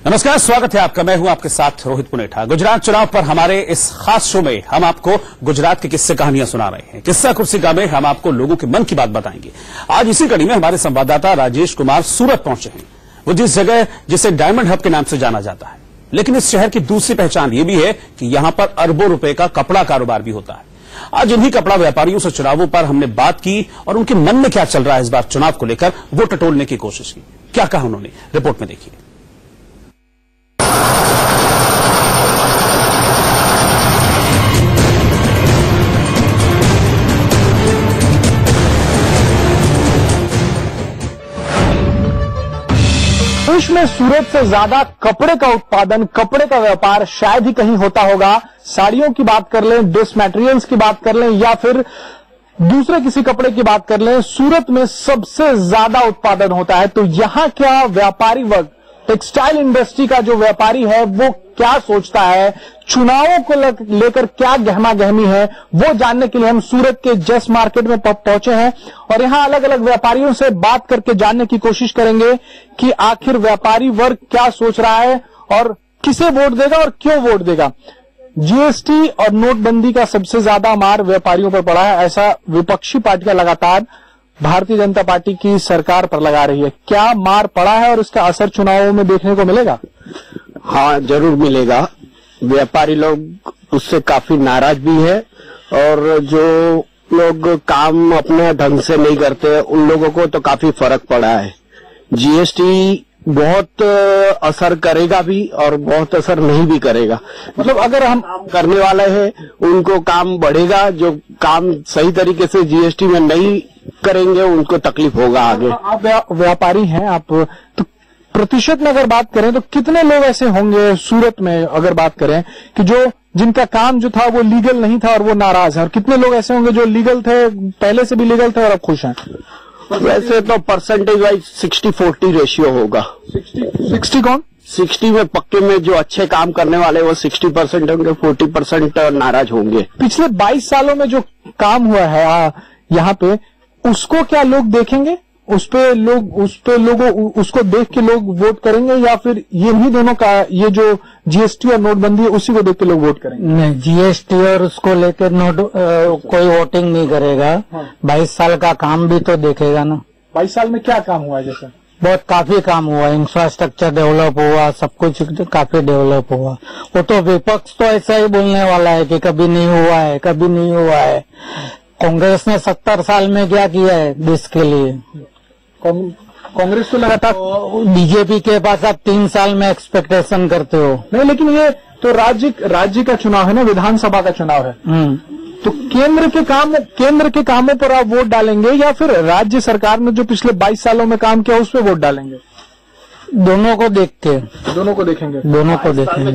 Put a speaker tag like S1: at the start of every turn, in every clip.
S1: नमस्कार, स्वागत है आपका। मैं हूं आपके साथ रोहित पुनेठा। गुजरात चुनाव पर हमारे इस खास शो में हम आपको गुजरात की किस्से कहानियां सुना रहे हैं। किस्सा कुर्सिका में हम आपको लोगों के मन की बात बताएंगे। आज इसी कड़ी में हमारे संवाददाता राजेश कुमार सूरत पहुंचे हैं। वो जिस जगह जिसे डायमंड हब के नाम से जाना जाता है, लेकिन इस शहर की दूसरी पहचान ये भी है कि यहां पर अरबों रुपए का कपड़ा कारोबार भी होता है। आज इन्हीं कपड़ा व्यापारियों से चुनावों पर हमने बात की और उनके मन में क्या चल रहा है इस बार चुनाव को लेकर वो टटोलने की कोशिश की। क्या कहा उन्होंने, रिपोर्ट में देखिए।
S2: देश में सूरत से ज्यादा कपड़े का उत्पादन, कपड़े का व्यापार शायद ही कहीं होता होगा। साड़ियों की बात कर लें, ड्रेस मटेरियल्स की बात कर लें या फिर दूसरे किसी कपड़े की बात कर लें, सूरत में सबसे ज्यादा उत्पादन होता है। तो यहां क्या व्यापारी वर्ग, टेक्सटाइल इंडस्ट्री का जो व्यापारी है वो क्या सोचता है, चुनावों को लेकर क्या गहमा गहमी है, वो जानने के लिए हम सूरत के जस मार्केट में पहुंचे हैं और यहां अलग अलग व्यापारियों से बात करके जानने की कोशिश करेंगे कि आखिर व्यापारी वर्ग क्या सोच रहा है और किसे वोट देगा और क्यों वोट देगा। जीएसटी और नोटबंदी का सबसे ज्यादा मार व्यापारियों पर पड़ा है, ऐसा विपक्षी पार्टियां लगातार भारतीय जनता पार्टी की सरकार पर लगा रही है। क्या मार पड़ा है और इसका असर चुनावों में देखने को मिलेगा?
S3: हाँ, जरूर मिलेगा। व्यापारी लोग उससे काफी नाराज भी है और जो लोग काम अपने ढंग से नहीं करते उन लोगों को तो काफी फर्क पड़ा है। जीएसटी बहुत असर करेगा भी और बहुत असर नहीं भी करेगा। मतलब अगर हम करने वाले हैं उनको काम बढ़ेगा, जो काम सही तरीके से जीएसटी में नहीं करेंगे उनको तकलीफ होगा आगे।
S2: आप व्यापारी हैं, आप तो प्रतिशत में अगर बात करें तो कितने लोग ऐसे होंगे सूरत में, अगर बात करें कि जो जिनका काम जो था वो लीगल नहीं था और वो नाराज है, और कितने लोग ऐसे होंगे जो लीगल थे, पहले से भी लीगल थे और अब खुश हैं?
S3: वैसे तो परसेंटेज वाइज 60-40 रेशियो होगा।
S2: 60 कौन?
S3: 60 में पक्के में जो अच्छे काम करने वाले वो 60% होंगे, 40% नाराज होंगे।
S2: पिछले 22 सालों में जो काम हुआ है यहाँ पे, उसको क्या लोग देखेंगे? उसको देख के लोग वोट करेंगे या फिर ये नहीं दोनों का, ये जो जीएसटी और नोटबंदी है उसी को देख के लोग वोट करेंगे?
S4: नहीं, जीएसटी और उसको लेकर कोई वोटिंग नहीं करेगा। 22 साल का काम भी तो देखेगा ना।
S2: 22 साल में क्या काम हुआ है? जैसे
S4: बहुत काफी काम हुआ, इंफ्रास्ट्रक्चर डेवलप हुआ, सब कुछ काफी डेवलप हुआ। वो तो विपक्ष तो ऐसा ही बोलने वाला है कि कभी नहीं हुआ है, कभी नहीं हुआ है। कांग्रेस ने 70 साल में क्या किया है देश के लिए?
S2: कांग्रेस तो लगातार,
S4: बीजेपी के पास आप 3 साल में एक्सपेक्टेशन करते हो।
S2: नहीं, लेकिन ये तो राज्य का चुनाव है ना, विधानसभा का चुनाव है। तो केंद्र के कामों पर आप वोट डालेंगे या फिर राज्य सरकार ने जो पिछले 22 सालों में काम किया उस पर वोट डालेंगे?
S4: दोनों को देख के,
S2: दोनों को देखेंगे।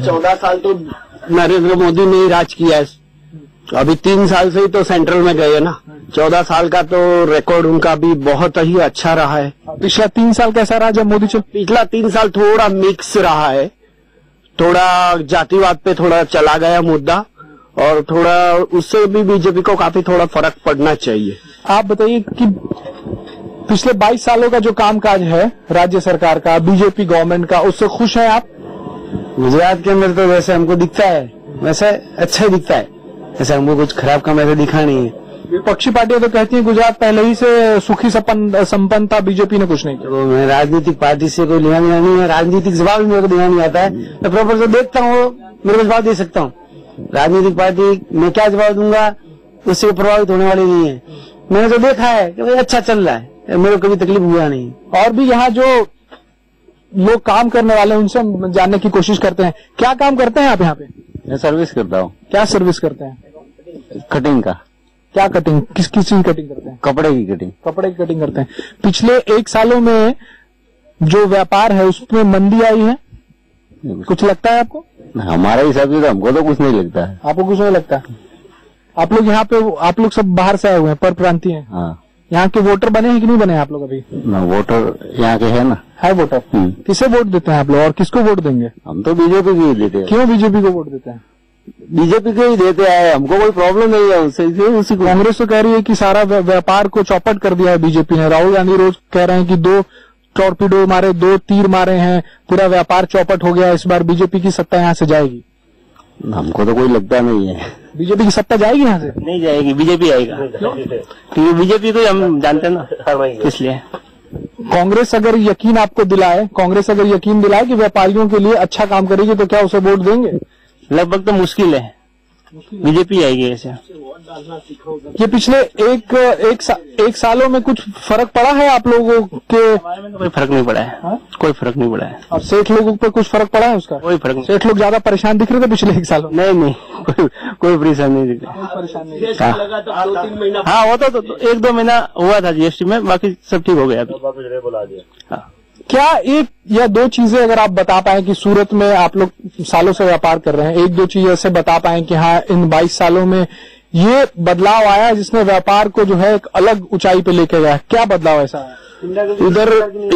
S3: 14 साल तो नरेंद्र मोदी ने ही राज किया है। अभी 3 साल से ही तो सेंट्रल में गए ना। 14 साल का तो रिकॉर्ड उनका भी बहुत ही अच्छा रहा है।
S2: पिछला 3 साल कैसा रहा जब मोदी
S3: पिछला 3 साल थोड़ा मिक्स रहा है, थोड़ा जातिवाद पे थोड़ा चला गया मुद्दा और थोड़ा उससे भी बीजेपी को काफी थोड़ा फर्क पड़ना चाहिए।
S2: आप बताइए कि पिछले 22 सालों का जो कामकाज है राज्य सरकार का, बीजेपी गवर्नमेंट का, उससे खुश हैं आप?
S3: गुजरात के अंदर तो वैसे हमको दिखता है, वैसे अच्छा ही दिखता है, ऐसे हमको कुछ खराब काम ऐसे दिखा नहीं है।
S2: विपक्षी पार्टियां तो कहती हैं गुजरात पहले ही से सुखी संपन्न था, बीजेपी ने कुछ नहीं किया।
S3: तो मैं राजनीतिक पार्टी से कोई लेना देना नहीं है, राजनीतिक जवाब भी मेरे को देना नहीं आता है। मैं प्रॉपर से देखता हूँ, मेरे को जवाब दे सकता हूँ। राजनीतिक पार्टी मैं क्या जवाब दूंगा उससे प्रभावित होने वाली नहीं है। मैंने तो देखा है कि भाई अच्छा चल रहा है, मेरे को कभी तकलीफ हुआ नहीं।
S2: और भी यहाँ जो लोग काम करने वाले हैं उनसे हम जानने की कोशिश करते हैं। क्या काम करते हैं आप यहाँ पे?
S3: मैं सर्विस करता हूँ।
S2: क्या सर्विस करते हैं?
S3: कटिंग का।
S2: क्या कटिंग? किस चीज की कटिंग करते हैं?
S3: कपड़े की कटिंग।
S2: कपड़े की कटिंग करते हैं। पिछले 1 सालों में जो व्यापार है उसमें मंदी आई है, कुछ लगता है आपको?
S3: हमारे हिसाब से तो हमको तो कुछ नहीं लगता है।
S2: आपको कुछ नहीं लगता? आप लोग यहाँ पे, आप लोग सब बाहर से आए हुए हैं, पर प्रांतीय हैं।
S3: हाँ।
S2: यहाँ के वोटर बने हैं कि नहीं बने आप लोग अभी?
S3: ना, वोटर यहाँ के है ना।
S2: है वोटर। किसे वोट देते हैं आप लोग और किसको वोट देंगे?
S3: हम तो बीजेपी को ही देते हैं।
S2: क्यों बीजेपी को वोट देते हैं?
S3: बीजेपी को ही देते हैं, हमको कोई प्रॉब्लम नहीं है उससे। उसी
S2: कांग्रेस तो कह रही है कि सारा व्यापार को चौपट कर दिया है बीजेपी ने। राहुल गांधी रोज कह रहे हैं कि टॉर्पीडो मारे, 2 तीर मारे हैं, पूरा व्यापार चौपट हो गया, इस बार बीजेपी की सत्ता यहां से जाएगी?
S3: हमको तो कोई लगता नहीं है।
S2: बीजेपी की सत्ता जाएगी यहां से?
S3: नहीं जाएगी, बीजेपी आएगा, क्योंकि बीजेपी को हम जानते हैं ना, इसलिए।
S2: कांग्रेस अगर यकीन आपको दिलाए, कांग्रेस अगर यकीन दिलाए कि व्यापारियों के लिए अच्छा काम करेगी, तो क्या उसे वोट देंगे?
S3: लगभग तो मुश्किल है, बीजेपी आएगी ऐसे।
S2: ये पिछले एक सालों में कुछ फर्क पड़ा है आप लोगों के?
S3: हमारे में तो कोई फर्क नहीं पड़ा है।
S2: हाँ?
S3: कोई फर्क नहीं पड़ा है।
S2: और सेठ लोगों पर कुछ फर्क पड़ा है उसका?
S3: कोई फर्क नहीं।
S2: सेठ लोग ज्यादा परेशान दिख रहे थे पिछले 1 सालों में?
S3: नहीं, कोई परेशान नहीं दिख रहा।
S2: परेशान नहीं।
S3: हाँ, होता तो 1-2 महीना हुआ था जीएसटी में, बाकी सब ठीक हो गया अभी। हाँ।
S2: क्या 1 या 2 चीजें अगर आप बता पाए कि सूरत में आप लोग सालों से व्यापार कर रहे हैं, 1-2 चीजें ऐसे बता पाए कि हाँ इन 22 सालों में ये बदलाव आया जिसने व्यापार को जो है एक अलग ऊंचाई पे लेके गया? क्या बदलाव ऐसा है?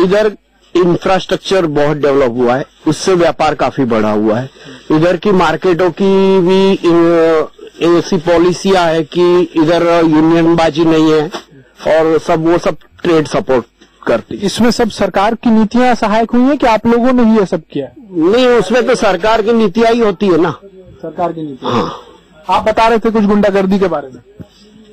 S3: इधर इंफ्रास्ट्रक्चर बहुत डेवलप हुआ है, उससे व्यापार काफी बढ़ा हुआ है। इधर की मार्केटों की भी ऐसी पॉलिसियां है कि इधर यूनियनबाजी नहीं है और वो सब ट्रेड सपोर्ट करती।
S2: इसमें सब सरकार की नीतियां सहायक हुई है कि आप लोगों ने ही ये सब किया?
S3: नहीं, उसमें तो सरकार की नीतियां ही होती है ना।
S2: सरकार की नीति। हाँ। आप बता रहे थे कुछ गुंडागर्दी के बारे में?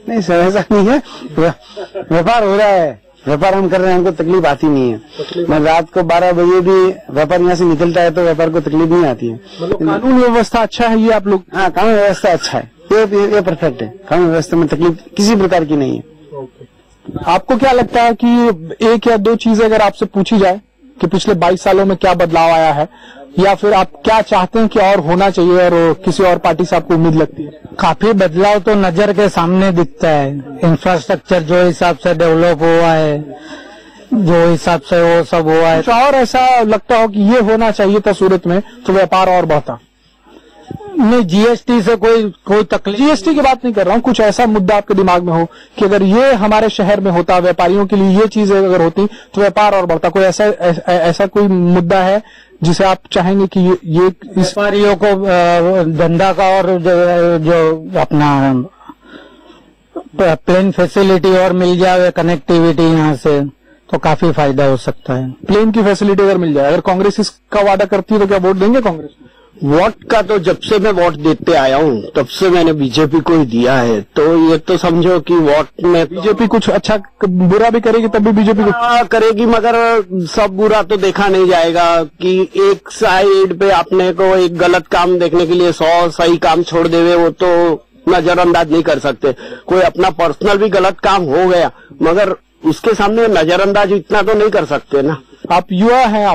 S3: नहीं सर, ऐसा नहीं है, व्यापार हो रहा है, व्यापार हम कर रहे हैं, हमको तकलीफ आती नहीं है। मैं रात को 12 बजे भी व्यापार यहाँ से निकलता है तो व्यापार को तकलीफ नहीं आती है।
S2: मतलब कानून व्यवस्था अच्छा है ये आप लोग?
S3: हाँ, कानून व्यवस्था अच्छा है, ये परफेक्ट है। कानून व्यवस्था में तकलीफ किसी प्रकार की नहीं है।
S2: आपको क्या लगता है कि 1 या 2 चीजें अगर आपसे पूछी जाए कि पिछले 22 सालों में क्या बदलाव आया है, या फिर आप क्या चाहते हैं कि और होना चाहिए और किसी और पार्टी से आपको उम्मीद लगती है?
S4: काफी बदलाव तो नजर के सामने दिखता है। इंफ्रास्ट्रक्चर जो हिसाब से डेवलप हुआ है, जो हिसाब से वो सब हुआ है।
S2: कुछ और ऐसा लगता हो कि ये होना चाहिए था सूरत में तो व्यापार और बढ़ता?
S4: नहीं, जीएसटी से कोई तकलीफ।
S2: जीएसटी की बात नहीं कर रहा हूँ, कुछ ऐसा मुद्दा आपके दिमाग में हो कि अगर ये हमारे शहर में होता, व्यापारियों के लिए ये चीजें अगर होती तो व्यापार और बढ़ता? कोई ऐसा कोई मुद्दा है जिसे आप चाहेंगे कि ये
S4: व्यापारियों को धंधा का और जो अपना प्लेन फैसिलिटी और मिल जाए, कनेक्टिविटी यहाँ से, तो काफी फायदा हो सकता है।
S2: प्लेन की फैसिलिटी अगर मिल जाए, अगर कांग्रेस इसका वादा करती है तो क्या वोट देंगे कांग्रेस?
S3: वोट का तो जब से मैं वोट देते आया हूँ तब से मैंने बीजेपी को ही दिया है, तो ये तो समझो कि वोट में
S2: बीजेपी कुछ अच्छा बुरा भी करेगी तब भी बीजेपी
S3: करेगी, मगर सब बुरा तो देखा नहीं जाएगा कि एक साइड पे अपने को एक गलत काम देखने के लिए 100 सही काम छोड़ देवे, वो तो नजरअंदाज नहीं कर सकते। कोई अपना पर्सनल भी गलत काम हो गया मगर उसके सामने नजरअंदाज इतना तो नहीं कर सकते ना।
S2: आप युवा हैं,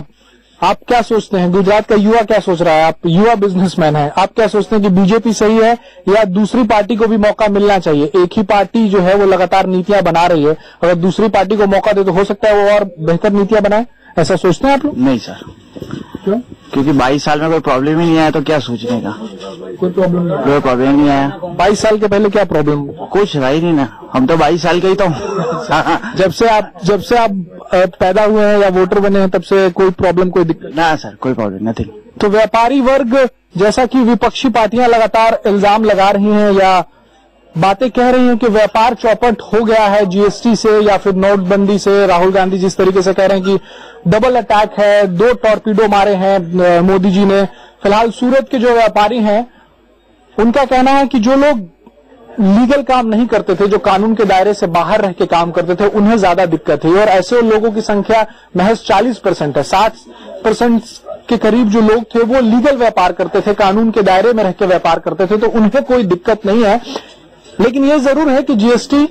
S2: आप क्या सोचते हैं? गुजरात का युवा क्या सोच रहा है? आप युवा बिजनेसमैन हैं, आप क्या सोचते हैं कि बीजेपी सही है या दूसरी पार्टी को भी मौका मिलना चाहिए? एक ही पार्टी जो है वो लगातार नीतियां बना रही है, अगर दूसरी पार्टी को मौका दे तो हो सकता है वो और बेहतर नीतियां बनाए, ऐसा सोचते हैं आप लोग?
S3: नहीं सर,
S2: क्यों?
S3: क्योंकि 22 साल में कोई प्रॉब्लम ही नहीं आया तो क्या सोचने का?
S2: कोई प्रॉब्लम नहीं?
S3: कोई प्रॉब्लम नहीं आया।
S2: 22 साल के पहले क्या प्रॉब्लम?
S3: कुछ रहा ही नहीं ना, हम तो 22 साल के ही तो।
S2: जब से आप पैदा हुए हैं या वोटर बने हैं तब से कोई प्रॉब्लम, कोई दिक्कत?
S3: ना सर, कोई प्रॉब्लम नथिंग।
S2: तो व्यापारी वर्ग, जैसा कि विपक्षी पार्टियां लगातार इल्जाम लगा रही हैं या बातें कह रही हैं कि व्यापार चौपट हो गया है जीएसटी से या फिर नोटबंदी से, राहुल गांधी जिस तरीके से कह रहे हैं कि डबल अटैक है, 2 टॉर्पीडो मारे हैं मोदी जी ने। फिलहाल सूरत के जो व्यापारी हैं उनका कहना है कि जो लोग लीगल काम नहीं करते थे, जो कानून के दायरे से बाहर रह के काम करते थे, उन्हें ज्यादा दिक्कत है और ऐसे लोगों की संख्या महज 40% है। 60% के करीब जो लोग थे वो लीगल व्यापार करते थे, कानून के दायरे में रह के व्यापार करते थे, तो उन्हें कोई दिक्कत नहीं है। लेकिन ये जरूर है कि जीएसटी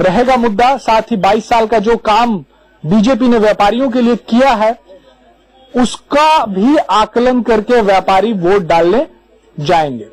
S2: रहेगा मुद्दा, साथ ही 22 साल का जो काम बीजेपी ने व्यापारियों के लिए किया है उसका भी आकलन करके व्यापारी वोट डालने जाएंगे।